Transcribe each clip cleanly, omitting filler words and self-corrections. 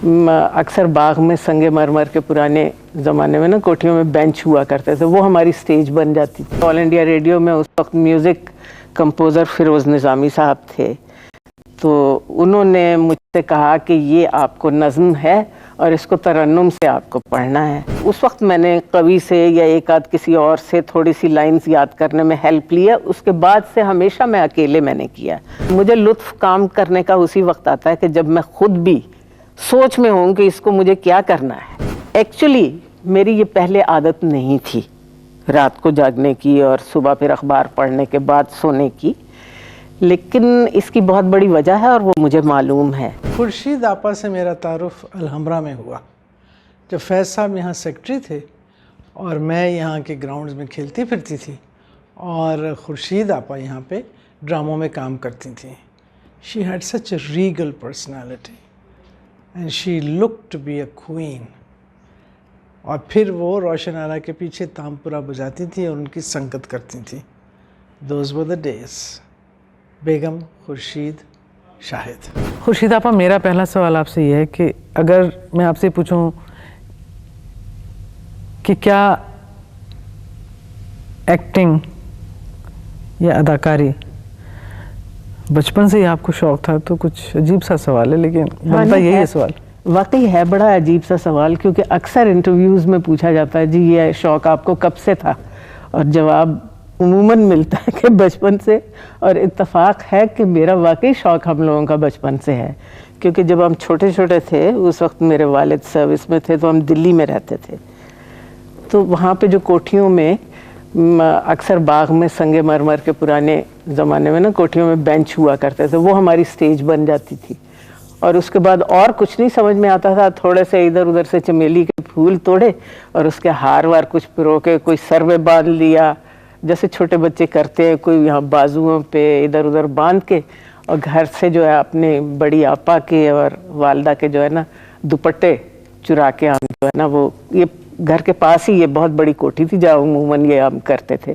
अक्सर बाग में संगे मरमर के पुराने ज़माने में ना कोठियों में बेंच हुआ करते थे, वो हमारी स्टेज बन जाती थी। ऑल इंडिया रेडियो में उस वक्त म्यूज़िक कंपोज़र फिरोज़ निज़ामी साहब थे, तो उन्होंने मुझसे कहा कि ये आपको नज़्म है और इसको तरन्नुम से आपको पढ़ना है। उस वक्त मैंने कवि से या एक आध किसी और से थोड़ी सी लाइंस याद करने में हेल्प लिया। उसके बाद से हमेशा मैं अकेले मैंने किया। मुझे लुत्फ़ काम करने का उसी वक्त आता है कि जब मैं खुद भी सोच में हूँ कि इसको मुझे क्या करना है। एक्चुअली मेरी ये पहले आदत नहीं थी रात को जागने की और सुबह फिर अखबार पढ़ने के बाद सोने की, लेकिन इसकी बहुत बड़ी वजह है और वो मुझे मालूम है। खुर्शीद आपा से मेरा तारुफ अलहम्रा में हुआ जब फैज़ साहब यहाँ सेक्रेटरी थे और मैं यहाँ के ग्राउंड्स में खेलती फिरती थी और खुर्शीद आपा यहाँ पे ड्रामों में काम करती थी। She had such a regal personality and she look to be a queen. और फिर वो रोशन आरा के पीछे तामपुरा बजाती थी और उनकी संगत करती थी। Those were the days. Begum Khurshid Shahid. Khurshid आपा, मेरा पहला सवाल आपसे ये है कि अगर मैं आपसे पूछूं कि क्या एक्टिंग या अदाकारी बचपन से ही आपको शौक था, तो कुछ अजीब सा सवाल है, लेकिन बनता यही है सवाल। वाकई है बड़ा अजीब सा सवाल, क्योंकि अक्सर इंटरव्यूज़ में पूछा जाता है जी ये शौक़ आपको कब से था, और जवाब उमूमन मिलता है कि बचपन से। और इत्तफाक है कि मेरा वाकई शौक़ हम लोगों का बचपन से है, क्योंकि जब हम छोटे छोटे थे उस वक्त मेरे वालिद सर्विस में थे, तो हम दिल्ली में रहते थे। तो वहाँ पे जो कोठियों में अक्सर बाग में संगे मरमर के पुराने ज़माने में ना कोठियों में बेंच हुआ करते थे, वो हमारी स्टेज बन जाती थी। और उसके बाद और कुछ नहीं समझ में आता था, थोड़े से इधर उधर से चमेली के फूल तोड़े और उसके हार वार कुछ पिरो के कोई सर में बांध लिया, जैसे छोटे बच्चे करते हैं, कोई यहाँ बाजुओं पे इधर उधर बांध के, और घर से जो है अपने बड़ी आपा के और वालदा के जो है ना दुपट्टे चुरा के हम जो है ना, वो ये घर के पास ही ये बहुत बड़ी कोठी थी जहाँ उमूमन ये हम करते थे,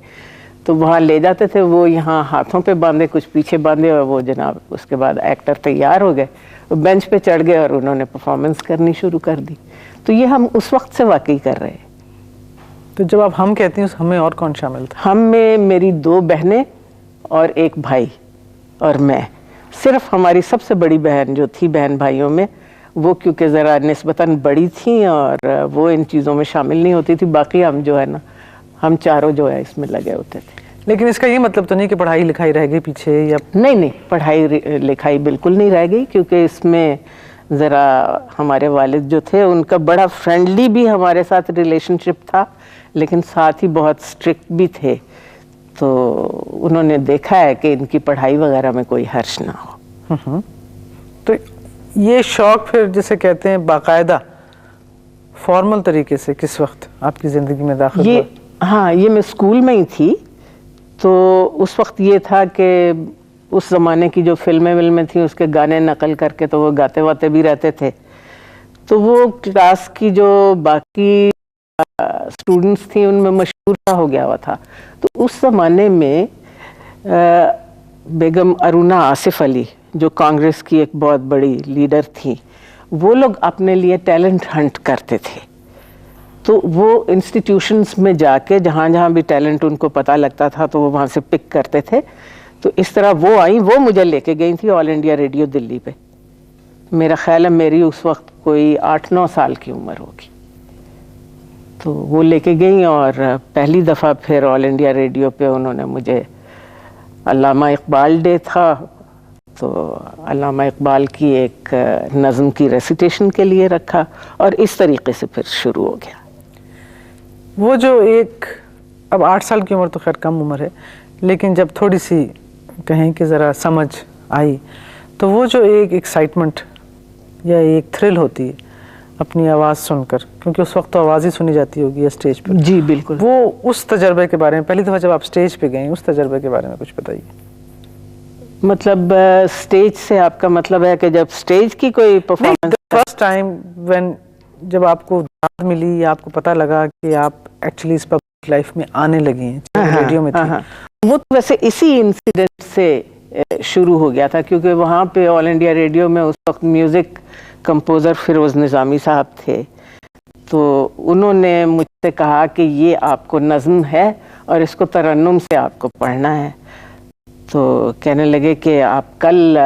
तो वहाँ ले जाते थे। वो यहाँ हाथों पे बांधे, कुछ पीछे बांधे, और वो जनाब उसके बाद एक्टर तैयार हो गए, बेंच पे चढ़ गए और उन्होंने परफॉर्मेंस करनी शुरू कर दी। तो ये हम उस वक्त से वाकई कर रहे हैं। तो जब आप हम कहती हैं, हमें और कौन शामिल था? हम में मेरी 2 बहनें और एक भाई और मैं। सिर्फ हमारी सबसे बड़ी बहन जो थी बहन भाइयों में, वो क्योंकि ज़रा निस्बतन बड़ी थी और वो इन चीज़ों में शामिल नहीं होती थी। बाकी हम जो है ना, हम चारों जो है इसमें लगे होते थे। लेकिन इसका ये मतलब तो नहीं कि पढ़ाई लिखाई रह गई पीछे, या? नहीं, पढ़ाई लिखाई बिल्कुल नहीं रह गई, क्योंकि इसमें ज़रा हमारे वालिद जो थे उनका बड़ा फ्रेंडली भी हमारे साथ रिलेशनशिप था, लेकिन साथ ही बहुत स्ट्रिक्ट भी थे। तो उन्होंने देखा है कि इनकी पढ़ाई वगैरह में कोई हर्ष ना हो। तो ये शौक़ फिर जिसे कहते हैं बाकायदा फॉर्मल तरीके से किस वक्त आपकी ज़िंदगी में दाखिल हुआ? हाँ, ये मैं स्कूल में ही थी। तो उस वक्त ये था कि उस ज़माने की जो फिल्में थी उसके गाने नकल करके तो वो गाते वाते भी रहते थे। तो वो क्लास की जो बाकी स्टूडेंट्स थी उनमें मशहूर सा हो गया हुआ था। तो उस ज़माने में बेगम अरुणा आसिफ अली जो कांग्रेस की एक बहुत बड़ी लीडर थी, वो लोग अपने लिए टैलेंट हंट करते थे। तो वो इंस्टीट्यूशंस में जाके जहाँ जहाँ भी टैलेंट उनको पता लगता था तो वो वहाँ से पिक करते थे। तो इस तरह वो आई, वो मुझे लेके गई थी ऑल इंडिया रेडियो दिल्ली पे। मेरा ख्याल है मेरी उस वक्त कोई 8-9 साल की उम्र होगी। तो वो लेके गई और पहली दफ़ा फिर ऑल इंडिया रेडियो पे उन्होंने मुझे, अल्लामा इकबाल डे था, तो अल्लामा इकबाल की एक नज़्म की रेसिटेशन के लिए रखा और इस तरीके से फिर शुरू हो गया। वो जो एक, अब 8 साल की उम्र तो खैर कम उम्र है, लेकिन जब थोड़ी सी कहें कि ज़रा समझ आई, तो वो जो एक एक्साइटमेंट या एक थ्रिल होती है अपनी आवाज़ सुनकर, क्योंकि उस वक्त तो आवाज़ ही सुनी जाती होगी स्टेज पर। जी बिल्कुल। वो उस तजर्बे के बारे में, पहली दफ़ा जब आप स्टेज पे गए, उस तजर्बे के बारे में कुछ बताइए। मतलब स्टेज से आपका मतलब है कि जब स्टेज की कोई परफॉर्मेंस? फर्स्ट टाइम व्हेन, जब आपको दाद मिली या आपको पता लगा कि आप एक्चुअली इस पब्लिक लाइफ में आने लगी हैं, रेडियो में थी। वो तो वैसे इसी इंसिडेंट से शुरू हो गया था, क्योंकि वहाँ पे ऑल इंडिया रेडियो में उस वक्त म्यूज़िक कंपोज़र फिरोज़ निज़ामी साहब थे। तो उन्होंने मुझसे कहा कि ये आपको नज़्म है और इसको तरन्नुम से आपको पढ़ना है। तो कहने लगे कि आप कल,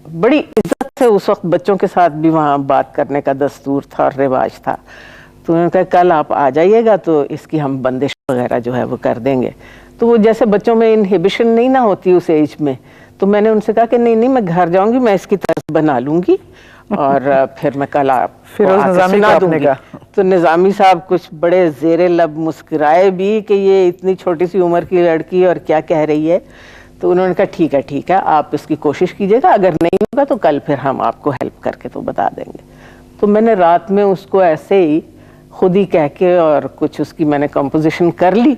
बड़ी इज्जत से उस वक्त बच्चों के साथ भी वहाँ बात करने का दस्तूर था और रिवाज था। तो उन्होंने कहा कल आप आ जाइएगा तो इसकी हम बंदिश वगैरह जो है वो कर देंगे। तो वो जैसे बच्चों में इनहिबिशन नहीं ना होती उस एज में, तो मैंने उनसे कहा कि नहीं मैं घर जाऊंगी, मैं इसकी तर्ज बना लूंगी और फिर मैं कल सुना दूंगी। तो निज़ामी साहब कुछ बड़े ज़ेरे लब मुस्कुराए भी कि ये इतनी छोटी सी उम्र की लड़की और क्या कह रही है। तो उन्होंने कहा ठीक है आप इसकी कोशिश कीजिएगा, अगर नहीं होगा तो कल फिर हम आपको हेल्प करके तो बता देंगे। तो मैंने रात में उसको ऐसे ही खुद ही कह के और कुछ उसकी मैंने कंपोजिशन कर ली,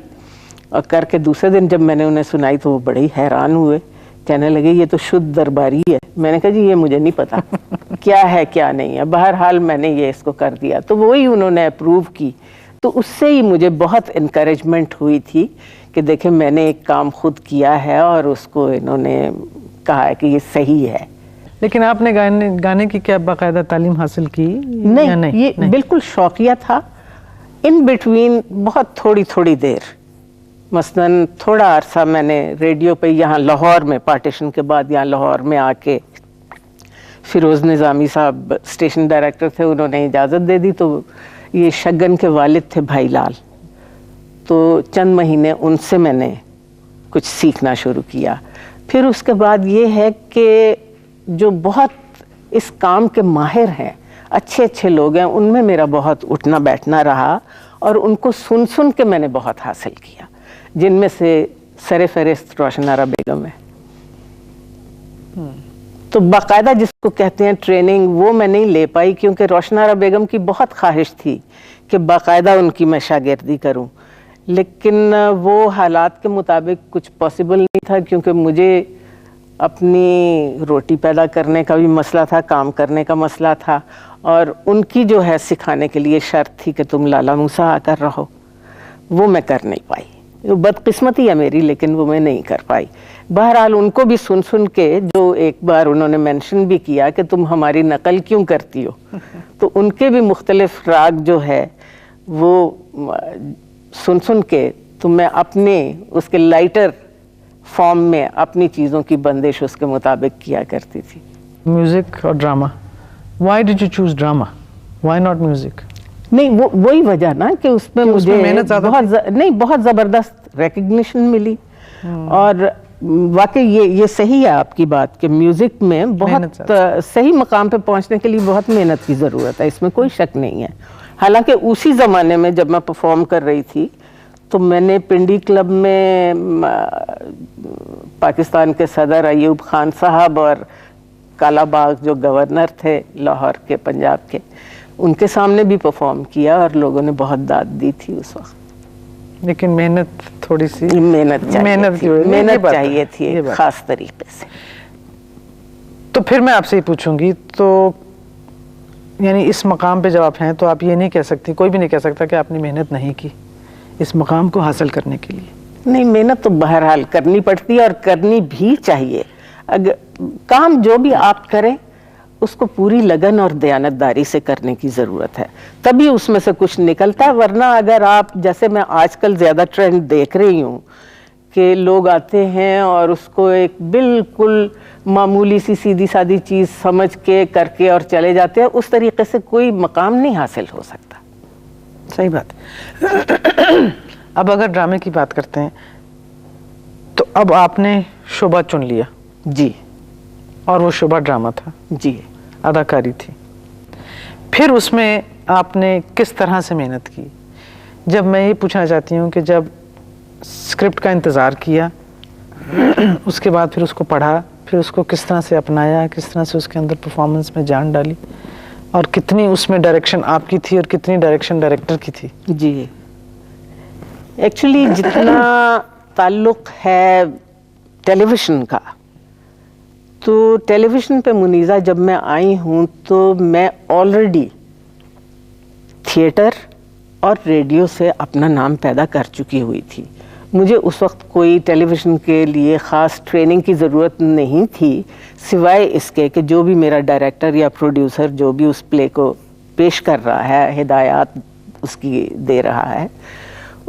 और करके दूसरे दिन जब मैंने उन्हें सुनाई तो वो बड़े ही हैरान हुए, कहने लगे ये तो शुद्ध दरबारी है। मैंने कहा जी ये मुझे नहीं पता क्या है क्या नहीं है, बहरहाल मैंने ये इसको कर दिया। तो वही उन्होंने अप्रूव की। तो उससे ही मुझे बहुत इनकरेजमेंट हुई थी कि देखें मैंने एक काम खुद किया है और उसको इन्होंने कहा है कि ये सही है। लेकिन आपने गाने की क्या बाकायदा तालीम हासिल की? नहीं, ये नहीं। बिल्कुल शौकिया था। इन बिटवीन बहुत थोड़ी देर, मसलन थोड़ा अरसा मैंने रेडियो पे यहाँ लाहौर में, पार्टीशन के बाद यहाँ लाहौर में आके फिरोज़ निज़ामी साहब स्टेशन डायरेक्टर थे, उन्होंने इजाज़त दे दी। तो ये शगन के वालिद थे भाई लाल, तो चंद महीने उनसे मैंने कुछ सीखना शुरू किया। फिर उसके बाद ये है कि जो बहुत इस काम के माहिर हैं, अच्छे लोग हैं, उनमें मेरा बहुत उठना बैठना रहा और उनको सुन के मैंने बहुत हासिल किया, जिनमें से सरे फहरिस्त रोशन आरा बेगम है। तो बाकायदा जिसको कहते हैं ट्रेनिंग, वो मैं नहीं ले पाई क्योंकि रोशन आरा बेगम की बहुत ख्वाहिश थी कि बाकायदा उनकी मैं शागिर्दी करूं, लेकिन वो हालात के मुताबिक कुछ पॉसिबल नहीं था, क्योंकि मुझे अपनी रोटी पैदा करने का भी मसला था, काम करने का मसला था, और उनकी जो है सिखाने के लिए शर्त थी कि तुम लाला मूसा आकर रहो। वो मैं कर नहीं पाई, वो बदकिस्मती है मेरी, लेकिन वो मैं नहीं कर पाई। बहरहाल उनको भी सुन के, जो एक बार उन्होंने मेंशन भी किया कि तुम हमारी नकल क्यों करती हो, तो उनके भी मुख्तलिफ राग जो है वो सुन के तो मैं अपने उसके लाइटर फॉर्म में अपनी चीज़ों की बंदिश उसके मुताबिक किया करती थी। म्यूजिक और drama, why did you choose drama, why not music? नहीं, वही वजह ना कि उसमें मुझे बहुत ज़बरदस्त रिकग्निशन मिली। और वाकई ये सही है आपकी बात कि म्यूज़िक में बहुत सही मकाम पे पहुंचने के लिए बहुत मेहनत की ज़रूरत है, इसमें कोई शक नहीं है। हालांकि उसी ज़माने में जब मैं परफॉर्म कर रही थी तो मैंने पिंडी क्लब में पाकिस्तान के सदर अयूब खान साहब और काला बाग जो गवर्नर थे लाहौर के, पंजाब के, उनके सामने भी परफॉर्म किया और लोगों ने बहुत दाद दी थी उस वक्त। लेकिन मेहनत थोड़ी सी मेहनत चाहिए थी खास तरीके से। तो फिर मैं आपसे ही पूछूंगी, तो यानी इस मकाम पे जब आप हैं तो आप ये नहीं कह सकती, कोई भी नहीं कह सकता कि आपने मेहनत नहीं की इस मकाम को हासिल करने के लिए? नहीं, मेहनत तो बहरहाल करनी पड़ती है और करनी भी चाहिए। अगर काम जो भी आप करें उसको पूरी लगन और दयानतदारी से करने की ज़रूरत है, तभी उसमें से कुछ निकलता है। वरना अगर आप, जैसे मैं आजकल ज़्यादा ट्रेंड देख रही हूँ कि लोग आते हैं और उसको एक बिल्कुल मामूली सी सीधी सादी चीज़ समझ के करके और चले जाते हैं, उस तरीके से कोई मकाम नहीं हासिल हो सकता। सही बात। अब अगर ड्रामे की बात करते हैं तो अब आपने शोभा चुन लिया। जी। और वो शोभा ड्रामा था। जी। अदाकारी थी। फिर उसमें आपने किस तरह से मेहनत की? जब मैं ये पूछना चाहती हूँ कि जब स्क्रिप्ट का इंतज़ार किया उसके बाद फिर उसको पढ़ा, फिर उसको किस तरह से अपनाया, किस तरह से उसके अंदर परफॉर्मेंस में जान डाली, और कितनी उसमें डायरेक्शन आपकी थी और कितनी डायरेक्शन डायरेक्टर की थी? जी, एक्चुअली जितना ताल्लुक़ है टेलीविज़न का, तो टेलीविज़न पे मुनीज़ा जब मैं आई हूँ तो मैं ऑलरेडी थिएटर और रेडियो से अपना नाम पैदा कर चुकी हुई थी। मुझे उस वक्त कोई टेलीविज़न के लिए ख़ास ट्रेनिंग की ज़रूरत नहीं थी, सिवाय इसके कि जो भी मेरा डायरेक्टर या प्रोड्यूसर जो भी उस प्ले को पेश कर रहा है, हिदायत उसकी दे रहा है,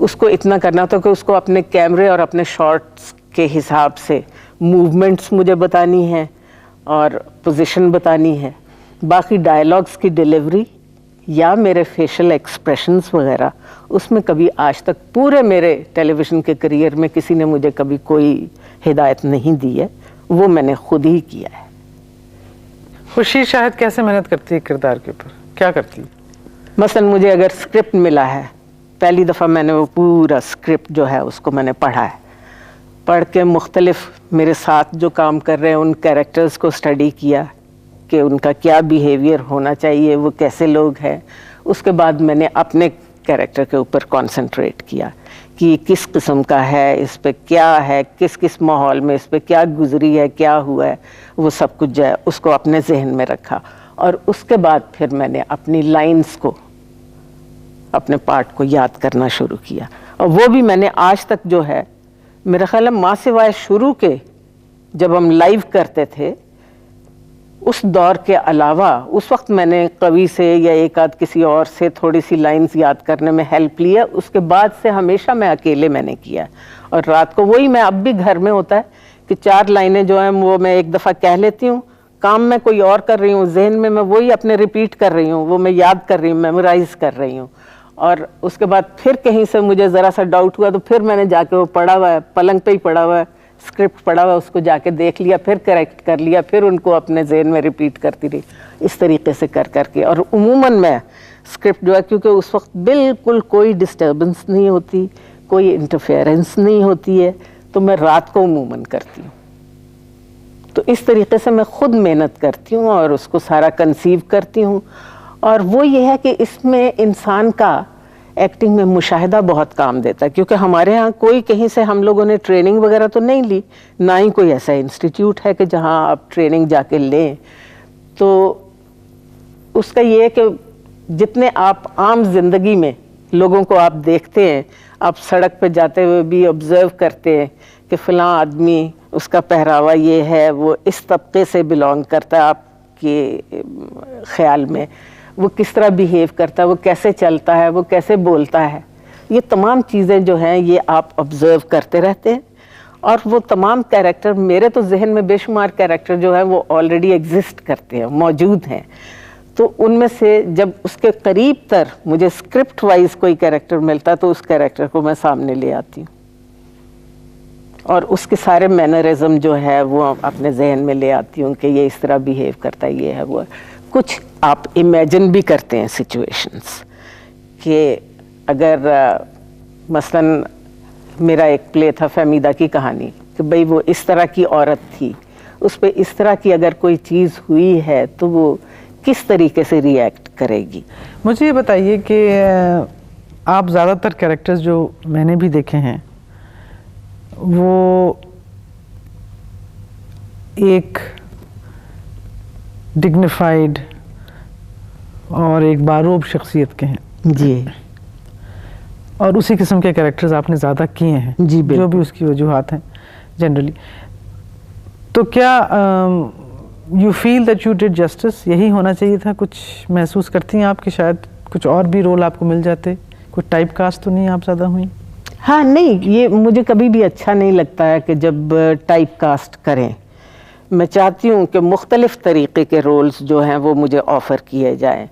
उसको इतना करना था कि उसको अपने कैमरे और अपने शॉट्स के हिसाब से मूवमेंट्स मुझे बतानी है और पोजीशन बतानी है। बाकी डायलॉग्स की डिलीवरी या मेरे फेशियल एक्सप्रेशंस वगैरह, उसमें कभी आज तक पूरे मेरे टेलीविज़न के करियर में किसी ने मुझे कभी कोई हिदायत नहीं दी है, वो मैंने खुद ही किया है। खुशी शायद कैसे मेहनत करती है किरदार के ऊपर, क्या करती है? मसलन मुझे अगर स्क्रिप्ट मिला है, पहली दफ़ा मैंने वो पूरा स्क्रिप्ट जो है उसको मैंने पढ़ा है, पढ़ के मुख्तलिफ मेरे साथ जो काम कर रहे हैं उन कैरेक्टर्स को स्टडी किया कि उनका क्या बिहेवियर होना चाहिए, वो कैसे लोग हैं। उसके बाद मैंने अपने कैरेक्टर के ऊपर कंसंट्रेट किया कि किस किस्म का है, इस पे क्या है, किस किस माहौल में इस पे क्या गुजरी है, क्या हुआ है, वो सब कुछ जो है उसको अपने जहन में रखा। और उसके बाद फिर मैंने अपनी लाइंस को, अपने पार्ट को याद करना शुरू किया। और वो भी मैंने आज तक जो है, मेरा ख्याल है माँ सिवाय शुरू के जब हम लाइव करते थे उस दौर के अलावा, उस वक्त मैंने कवि से या एक आध किसी और से थोड़ी सी लाइंस याद करने में हेल्प लिया। उसके बाद से हमेशा मैं अकेले मैंने किया। और रात को वही, मैं अब भी घर में होता है कि 4 लाइनें जो हैं वो मैं एक दफ़ा कह लेती हूँ, काम मैं कोई और कर रही हूँ, जहन में मैं वही अपने रिपीट कर रही हूँ, वो मैं याद कर रही हूँ, मेमोराइज कर रही हूँ। और उसके बाद फिर कहीं से मुझे ज़रा सा डाउट हुआ तो फिर मैंने जाके वो पढ़ा हुआ है, पलंग पे ही पढ़ा हुआ है, स्क्रिप्ट पढ़ा हुआ है, उसको जाके देख लिया, फिर करेक्ट कर लिया, फिर उनको अपने जहन में रिपीट करती रही, इस तरीके से कर करके। और उमूमन मैं स्क्रिप्ट जो है, क्योंकि उस वक्त बिल्कुल कोई डिस्टर्बेंस नहीं होती, कोई इंटरफेरेंस नहीं होती है, तो मैं रात को उमूमन करती हूँ। तो इस तरीके से मैं खुद मेहनत करती हूँ और उसको सारा कंसीव करती हूँ। और वो ये है कि इसमें इंसान का एक्टिंग में मुशाहिदा बहुत काम देता है, क्योंकि हमारे यहाँ कोई कहीं से हम लोगों ने ट्रेनिंग वगैरह तो नहीं ली, ना ही कोई ऐसा इंस्टीट्यूट है कि जहाँ आप ट्रेनिंग जाके लें। तो उसका ये है कि जितने आप आम जिंदगी में लोगों को आप देखते हैं, आप सड़क पे जाते हुए भी ऑब्जर्व करते हैं कि फ़लाँ आदमी, उसका पहरावा ये है, वो इस तबके से बिलोंग करता है, आपके ख्याल में वो किस तरह बिहेव करता है, वो कैसे चलता है, वो कैसे बोलता है, ये तमाम चीज़ें जो हैं ये आप ऑब्ज़र्व करते रहते हैं। और वो तमाम कैरेक्टर, मेरे तो जहन में बेशुमार कैरेक्टर जो है वो ऑलरेडी एग्जिस्ट करते हैं, मौजूद हैं। तो उनमें से जब उसके करीब तर मुझे स्क्रिप्ट वाइज कोई कैरेक्टर मिलता तो उस कैरेक्टर को मैं सामने ले आती हूँ और उसके सारे मैनरिज्म जो है वो अपने जहन में ले आती हूँ कि ये इस तरह बिहेव करता है, ये है, वो है। कुछ आप इमेजिन भी करते हैं सिचुएशंस कि अगर मसलन मेरा एक प्ले था फहमीदा की कहानी कि भाई वो इस तरह की औरत थी, उस पर इस तरह की अगर कोई चीज़ हुई है तो वो किस तरीके से रिएक्ट करेगी। मुझे ये बताइए कि आप ज़्यादातर कैरेक्टर्स जो मैंने भी देखे हैं वो एक डिग्निफाइड और एक बारूब शख्सियत के हैं जी, और उसी किस्म के कैरेक्टर्स आपने ज़्यादा किए हैं जी, जो भी उसकी वजूहात हैं जनरली। तो क्या you feel that you did justice, यही होना चाहिए था? कुछ महसूस करती हैं आप कि शायद कुछ और भी रोल आपको मिल जाते? कुछ टाइप कास्ट तो नहीं आप ज़्यादा हुई? हाँ, नहीं, ये मुझे कभी भी अच्छा नहीं लगता है कि जब टाइप कास्ट करें। मैं चाहती हूँ कि मुख्तलिफ़ तरीक़े के रोल्स जो हैं वो मुझे ऑफ़र किए जाएं।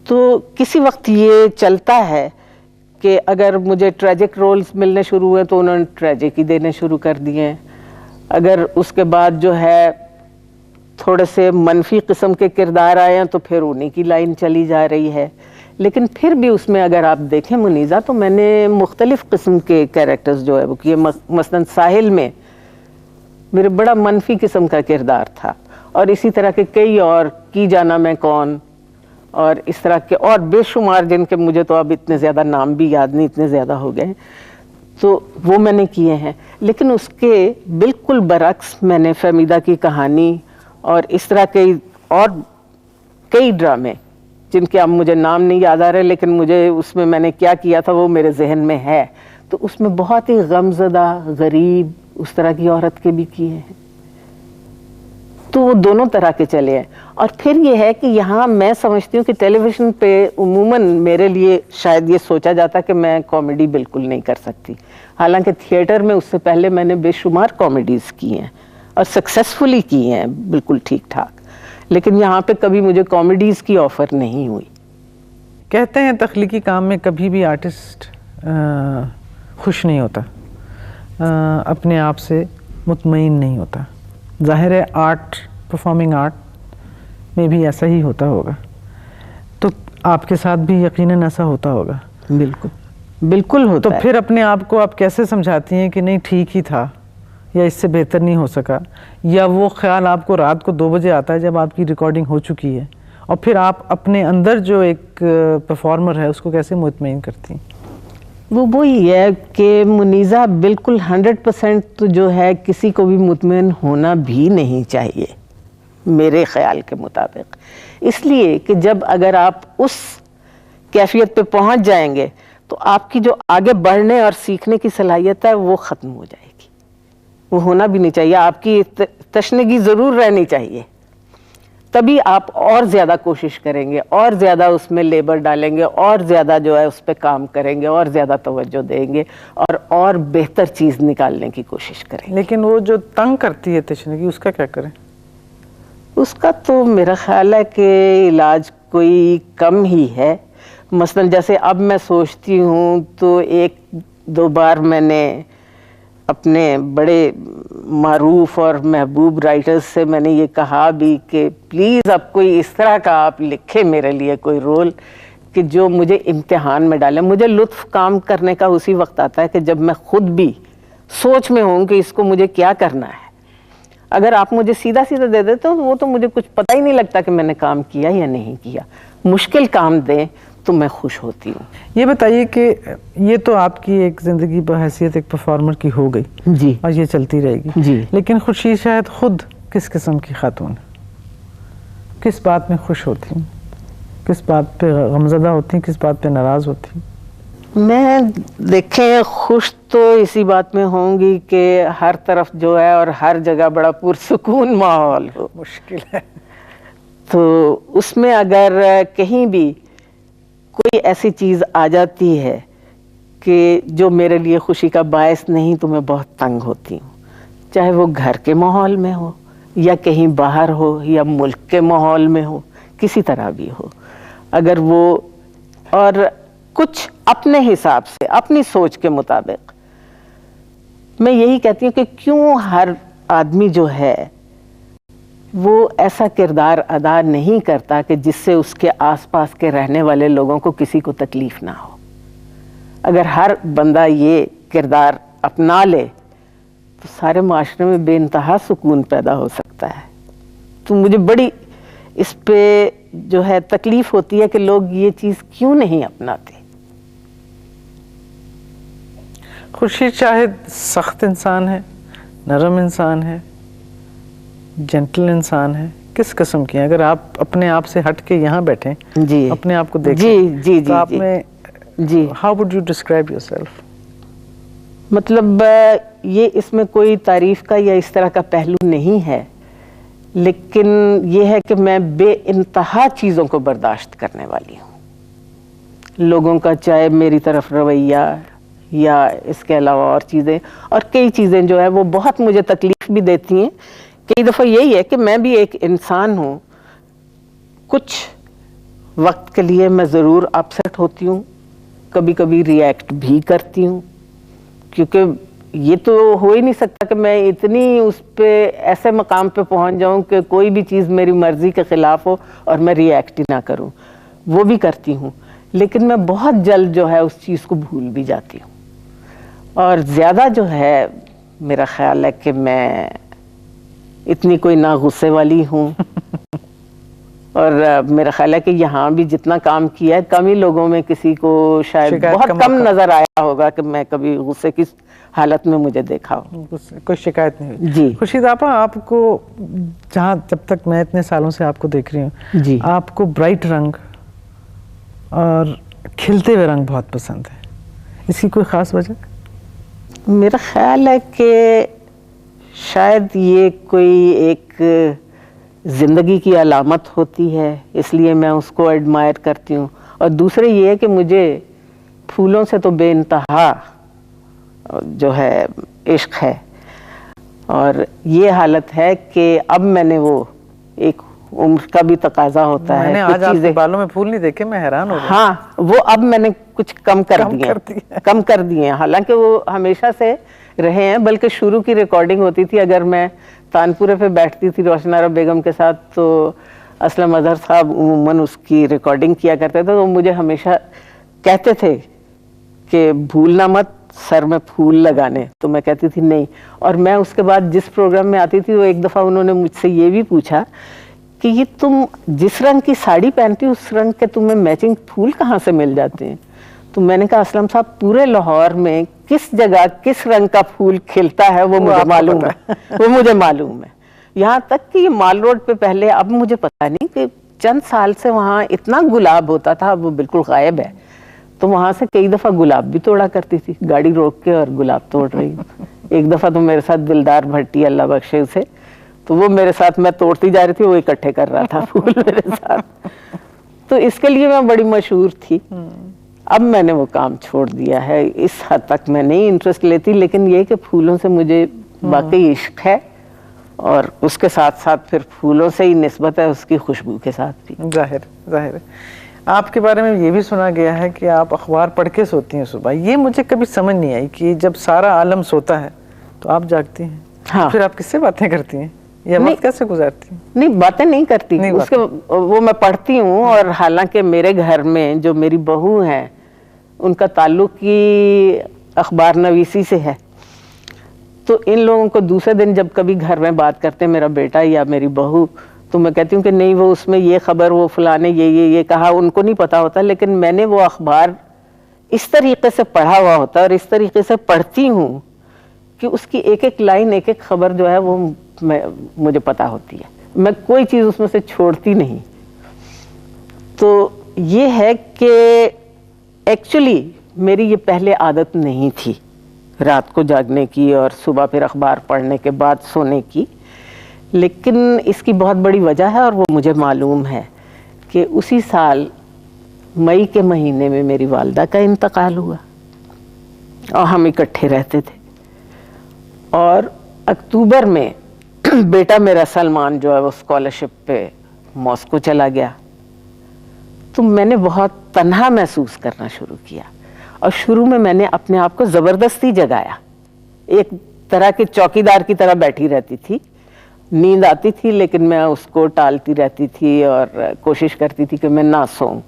तो किसी वक्त ये चलता है कि अगर मुझे ट्रेजिक रोल्स मिलने शुरू हुए तो उन्होंने ट्रेजिक ही देने शुरू कर दिए हैं। अगर उसके बाद जो है थोड़े से मनफी किस्म के किरदार आए हैं तो फिर उन्हीं की लाइन चली जा रही है। लेकिन फिर भी उसमें अगर आप देखें मुनीज़ा, तो मैंने मुख्तलिफ़ किस्म के कैरेक्टर्स जो है वो किए। मसलन साहिल में मेरे बड़ा मनफी किस्म का किरदार था, और इसी तरह के कई और, की जाना मैं कौन, और इस तरह के और बेशुमार, जिनके मुझे तो अब इतने ज़्यादा नाम भी याद नहीं, इतने ज़्यादा हो गए, तो वो मैंने किए हैं। लेकिन उसके बिल्कुल बरक्स मैंने फहमीदा की कहानी और इस तरह के और कई ड्रामे, जिनके अब मुझे नाम नहीं याद आ रहे, लेकिन मुझे उसमें मैंने क्या किया था वो मेरे जहन में है। तो उसमें बहुत ही गमज़दा, गरीब, उस तरह की औरत के भी किए हैं। तो वो दोनों तरह के चले हैं। और फिर ये है कि यहाँ मैं समझती हूँ कि टेलीविज़न पे उमूमन मेरे लिए शायद ये सोचा जाता कि मैं कॉमेडी बिल्कुल नहीं कर सकती, हालांकि थिएटर में उससे पहले मैंने बेशुमार कॉमेडीज़ की हैं और सक्सेसफुली की हैं, बिल्कुल ठीक ठाक। लेकिन यहाँ पे कभी मुझे कॉमेडीज़ की ऑफ़र नहीं हुई। कहते हैं तख्लीकी काम में कभी भी आर्टिस्ट खुश नहीं होता, अपने आप से मुतमईन नहीं होता। जाहिर है आर्ट, परफॉर्मिंग आर्ट में भी ऐसा ही होता होगा, तो आपके साथ भी यकीनन ऐसा होता होगा। बिल्कुल बिल्कुल होता तो है। फिर अपने आप को आप कैसे समझाती हैं कि नहीं ठीक ही था या इससे बेहतर नहीं हो सका, या वो ख्याल आपको रात को 2 बजे आता है जब आपकी रिकॉर्डिंग हो चुकी है, और फिर आप अपने अंदर जो एक परफॉर्मर है उसको कैसे मुतमईन करती हैं? वो वही है कि मुनीज़ा बिल्कुल 100% तो जो है किसी को भी मुतमईन होना भी नहीं चाहिए मेरे ख़्याल के मुताबिक। इसलिए कि जब अगर आप उस कैफियत पे पहुंच जाएंगे तो आपकी जो आगे बढ़ने और सीखने की सलाहियत है वो ख़त्म हो जाएगी। वो होना भी नहीं चाहिए। आपकी तशनगी ज़रूर रहनी चाहिए, तभी आप और ज़्यादा कोशिश करेंगे, और ज़्यादा उसमें लेबर डालेंगे, और ज़्यादा जो है उस पर काम करेंगे, और ज़्यादा तवज्जो देंगे और बेहतर चीज़ निकालने की कोशिश करेंगे। लेकिन वो जो तंग करती है तशनगी, उसका क्या करें? उसका तो मेरा ख्याल है कि इलाज कोई कम ही है। मसलन जैसे अब मैं सोचती हूँ तो 1-2 बार मैंने अपने बड़े मारूफ और महबूब राइटर्स से मैंने ये कहा भी कि प्लीज़ अब कोई इस तरह का आप लिखे मेरे लिए कोई रोल कि जो मुझे इम्तिहान में डाले। मुझे लुत्फ़ काम करने का उसी वक्त आता है कि जब मैं खुद भी सोच में हूँ कि इसको मुझे क्या करना है। अगर आप मुझे सीधा सीधा दे देते हो तो वो तो मुझे कुछ पता ही नहीं लगता कि मैंने काम किया या नहीं किया। मुश्किल काम दें तो मैं खुश होती हूँ। ये बताइए कि ये तो आपकी एक ज़िंदगी बहैसियत एक परफॉर्मर की हो गई जी, और ये चलती रहेगी जी। लेकिन खुर्शीद शायद खुद किस किस्म की खातून है? किस बात में खुश होती हैं, किस बात पे गमज़दा होती हैं, किस बात पे नाराज़ होती हैं? मैं देखें खुश तो इसी बात में होंगी कि हर तरफ जो है और हर जगह बड़ा पुरसुकून माहौल हो। मुश्किल है। तो उसमें अगर कहीं भी कोई ऐसी चीज़ आ जाती है कि जो मेरे लिए खुशी का बायस नहीं तो मैं बहुत तंग होती हूँ। चाहे वो घर के माहौल में हो या कहीं बाहर हो या मुल्क के माहौल में हो, किसी तरह भी हो, अगर वो और कुछ अपने हिसाब से अपनी सोच के मुताबिक, मैं यही कहती हूँ कि क्यों हर आदमी जो है वो ऐसा किरदार अदा नहीं करता कि जिससे उसके आसपास के रहने वाले लोगों को किसी को तकलीफ ना हो। अगर हर बंदा ये किरदार अपना ले तो सारे माशरे में बेइंतहा सुकून पैदा हो सकता है। तो मुझे बड़ी इस पे जो है तकलीफ होती है कि लोग ये चीज़ क्यों नहीं अपनाते। खुर्शीद शाहिद सख्त इंसान है, नरम इंसान है, जेंटल इंसान है, किस किस्म की है? अगर आप अपने आप से हट के यहाँ बैठे जी, अपने आप को देखें जी जी तो आप में जी, how would you describe yourself? मतलब ये इसमें कोई तारीफ का या इस तरह का पहलू नहीं है, लेकिन ये है कि मैं बेइंतहा चीज़ों को बर्दाश्त करने वाली हूँ। लोगों का चाहे मेरी तरफ रवैया या इसके अलावा और चीज़ें, और कई चीज़ें जो है वो बहुत मुझे तकलीफ़ भी देती हैं। कई दफ़ा यही है कि मैं भी एक इंसान हूँ, कुछ वक्त के लिए मैं ज़रूर अपसेट होती हूँ, कभी कभी रिएक्ट भी करती हूँ, क्योंकि ये तो हो ही नहीं सकता कि मैं इतनी उस पे ऐसे मकाम पे पहुँच जाऊँ कि कोई भी चीज़ मेरी मर्ज़ी के ख़िलाफ़ हो और मैं रिएक्ट ही ना करूँ। वो भी करती हूँ, लेकिन मैं बहुत जल्द जो है उस चीज़ को भूल भी जाती हूँ। और ज़्यादा जो है मेरा ख्याल है कि मैं इतनी कोई ना गुस्से वाली हूँ और मेरा ख्याल है कि यहाँ भी जितना काम किया है कम ही लोगों में किसी को शायद बहुत कम नज़र आया होगा कि मैं कभी गुस्से की हालत में मुझे देखा हो। कोई शिकायत नहीं हुई जी। खुर्शीद आपा, आपको जहाँ जब तक मैं इतने सालों से आपको देख रही हूँ जी, आपको ब्राइट रंग और खिलते हुए रंग बहुत पसंद है, इसकी कोई ख़ास वजह? मेरा ख्याल है कि शायद ये कोई एक ज़िंदगी की अलामत होती है, इसलिए मैं उसको एडमायर करती हूँ। और दूसरे ये है कि मुझे फूलों से तो बेइंतहा जो है इश्क है, और ये हालत है कि अब मैंने वो एक उम्र का भी तकाजा होता है। मैंने आज आपके बालों में फूल नहीं देखे, मैं हैरान हो गई। हाँ, वो अब मैंने कुछ कम कर दिए हैं। हालांकि वो हमेशा से रहे हैं, बल्कि शुरू की रिकॉर्डिंग होती थी, अगर मैं तानपुरे पे बैठती थी रोशन आरा बेगम के साथ, तो असलम अजहर साहब उमूमन उसकी रिकॉर्डिंग किया करते थे, तो मुझे हमेशा कहते थे कि भूलना मत सर में फूल लगाने, तो मैं कहती थी नहीं। और मैं उसके बाद जिस प्रोग्राम में आती थी, वो एक दफ़ा उन्होंने मुझसे ये भी पूछा कि ये तुम जिस रंग की साड़ी पहनती हो उस रंग के तुम्हें मैचिंग फूल कहाँ से मिल जाते हैं? तो मैंने कहा असलम साहब, पूरे लाहौर में किस जगह किस रंग का फूल खिलता है वो मुझे मालूम है, वो मुझे मालूम है। यहाँ तक कि ये माल रोड पे पहले, अब मुझे पता नहीं कि चंद साल से वहाँ इतना गुलाब होता था, अब वो बिल्कुल गायब है। तो वहाँ से कई दफ़ा गुलाब भी तोड़ा करती थी, गाड़ी रोक के, और गुलाब तोड़ रही हूँ। एक दफ़ा तो मेरे साथ दिलदार भट्टी, अल्लाह बख्शे उसे, तो वो मेरे साथ, मैं तोड़ती जा रही थी, वो इकट्ठे कर रहा था फूल मेरे साथ। तो इसके लिए मैं बड़ी मशहूर थी। अब मैंने वो काम छोड़ दिया है, इस हद तक मैं नहीं इंटरेस्ट लेती, लेकिन ये कि फूलों से मुझे वाकई इश्क है, और उसके साथ साथ फिर फूलों से ही निस्बत है उसकी खुशबू के साथ भी। जाहिर है। आपके बारे में ये भी सुना गया है कि आप अखबार पढ़ के सोती हैं सुबह। ये मुझे कभी समझ नहीं आई कि जब सारा आलम सोता है तो आप जागती हैं। हाँ। फिर आप किससे बातें करती हैं या वक्त कैसे गुजारती हैं? नहीं, बातें नहीं करती, उसके वो मैं पढ़ती हूँ। और हालांकि मेरे घर में जो मेरी बहू है, उनका ताल्लुक ही अखबार नवीसी से है, तो इन लोगों को दूसरे दिन जब कभी घर में बात करते हैं मेरा बेटा या मेरी बहू, तो मैं कहती हूँ कि नहीं, वो उसमें ये खबर, वो फलाने ये कहा, उनको नहीं पता होता, लेकिन मैंने वो अखबार इस तरीके से पढ़ा हुआ होता है और इस तरीके से पढ़ती हूँ कि उसकी एक एक लाइन, एक एक खबर जो है वो मुझे पता होती है। मैं कोई चीज़ उसमें से छोड़ती नहीं। तो ये है कि एक्चुअली मेरी ये पहले आदत नहीं थी रात को जागने की और सुबह फिर अखबार पढ़ने के बाद सोने की, लेकिन इसकी बहुत बड़ी वजह है और वो मुझे मालूम है कि उसी साल मई के महीने में मेरी वालिदा का इंतकाल हुआ और हम इकट्ठे रहते थे। और अक्टूबर में बेटा मेरा सलमान जो है वो स्कॉलरशिप पे मॉस्को चला गया, तो मैंने बहुत तन्हा महसूस करना शुरू किया। और शुरू में मैंने अपने आप को ज़बरदस्ती जगाया, एक तरह के चौकीदार की तरह बैठी रहती थी। नींद आती थी लेकिन मैं उसको टालती रहती थी और कोशिश करती थी कि मैं ना सोऊं,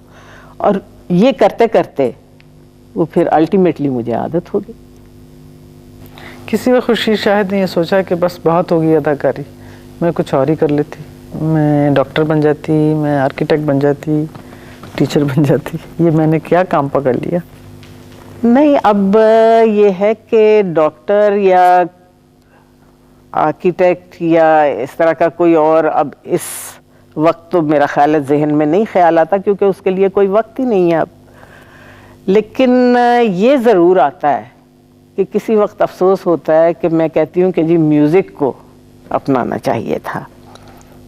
और ये करते करते वो फिर अल्टीमेटली मुझे आदत हो गई। किसी वक्त खुर्शीद शाहिद ने ये सोचा कि बस बहुत होगी अदाकारी, मैं कुछ और ही कर लेती, मैं डॉक्टर बन जाती, मैं आर्किटेक्ट बन जाती, टीचर बन जाती, ये मैंने क्या काम पकड़ लिया? नहीं, अब ये है कि डॉक्टर या आर्किटेक्ट या इस तरह का कोई और अब इस वक्त तो मेरा ख्याल है जहन में नहीं ख्याल आता, क्योंकि उसके लिए कोई वक्त ही नहीं है अब। लेकिन ये ज़रूर आता है कि किसी वक्त अफसोस होता है कि मैं कहती हूँ कि जी म्यूज़िक को अपनाना चाहिए था,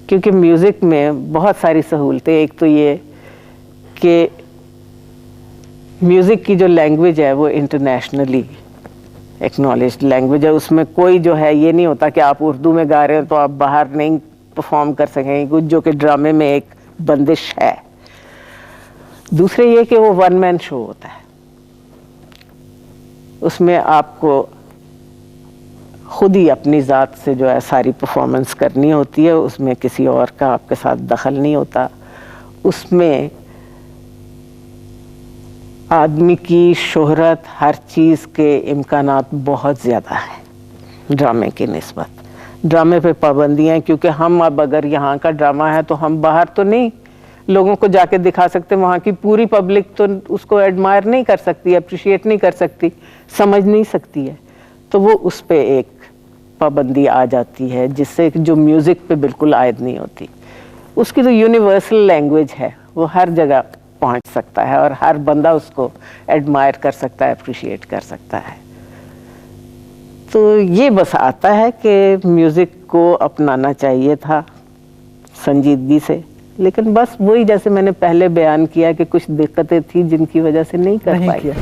क्योंकि म्यूज़िक में बहुत सारी सहूलतें। एक तो ये कि म्यूज़िक की जो लैंग्वेज है वो इंटरनेशनली एक्नॉलेज्ड लैंग्वेज है। उसमें कोई जो है ये नहीं होता कि आप उर्दू में गा रहे हो तो आप बाहर नहीं परफॉर्म कर सकेंगे, कुछ जो कि ड्रामे में एक बंदिश है। दूसरे ये कि वो वन मैन शो होता है, उसमें आपको खुद ही अपनी ज़ात से जो है सारी परफॉर्मेंस करनी होती है, उसमें किसी और का आपके साथ दखल नहीं होता। उसमें आदमी की शोहरत, हर चीज़ के इम्कानात बहुत ज़्यादा है ड्रामे की निस्बत। ड्रामे पे पाबंदियाँ, क्योंकि हम अब अगर यहाँ का ड्रामा है तो हम बाहर तो नहीं लोगों को जाके दिखा सकते, वहाँ की पूरी पब्लिक तो उसको एडमायर नहीं कर सकती, अप्रिशिएट नहीं कर सकती, समझ नहीं सकती है। तो वो उस पे एक पाबंदी आ जाती है जिससे जो म्यूज़िक पे बिल्कुल आयद नहीं होती। उसकी तो यूनिवर्सल लैंग्वेज है, वो हर जगह पहुंच सकता है और हर बंदा उसको एडमायर कर सकता है, अप्रिशिएट कर सकता है। तो ये बस आता है कि म्यूज़िक को अपनाना चाहिए था संजीदगी से, लेकिन बस वही जैसे मैंने पहले बयान किया कि कुछ दिक्कतें थी जिनकी वजह से नहीं कर पाई।